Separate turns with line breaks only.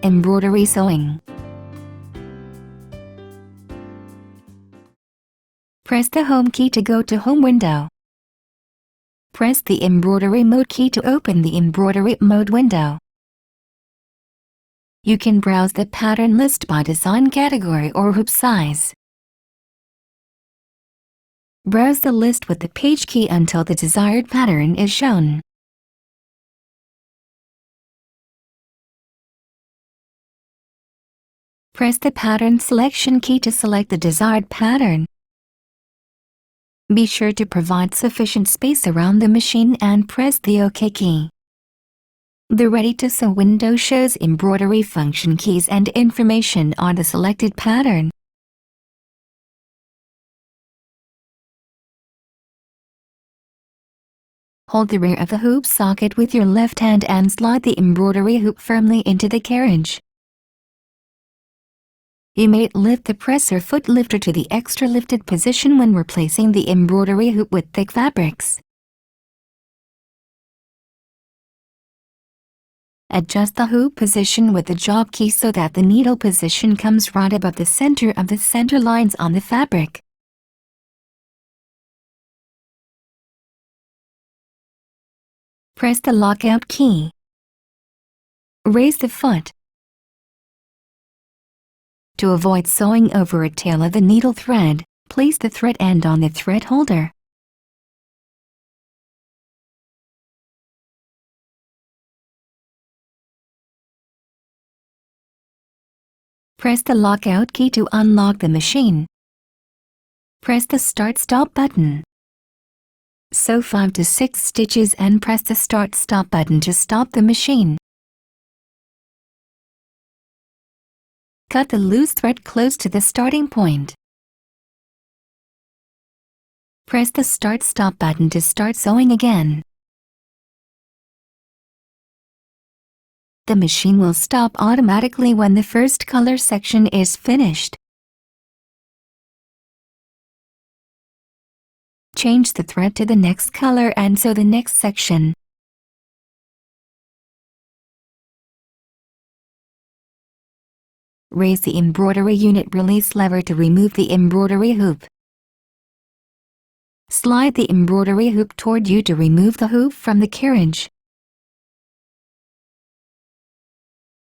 Embroidery sewing. Press the Home key to go to Home window. Press the Embroidery Mode key to open the Embroidery Mode window. You can browse the pattern list by design category or hoop size. Browse the list with the page key until the desired pattern is shown. Press the Pattern Selection key to select the desired pattern. Be sure to provide sufficient space around the machine and press the OK key. The Ready to Sew window shows embroidery function keys and information on the selected pattern. Hold the rear of the hoop socket with your left hand and slide the embroidery hoop firmly into the carriage. You may lift the press or foot lifter to the extra lifted position when replacing the embroidery hoop with thick fabrics. Adjust the hoop position with the job key so that the needle position comes right above the center of the center lines on the fabric. Press the lockout key. Raise the foot. To avoid sewing over a tail of the needle thread, place the thread end on the thread holder. Press the lockout key to unlock the machine. Press the Start-Stop button. Sew 5 to 6 stitches and press the Start-Stop button to stop the machine. Cut the loose thread close to the starting point. Press the Start-Stop button to start sewing again. The machine will stop automatically when the first color section is finished. Change the thread to the next color and sew the next section. Raise the embroidery unit release lever to remove the embroidery hoop. Slide the embroidery hoop toward you to remove the hoop from the carriage.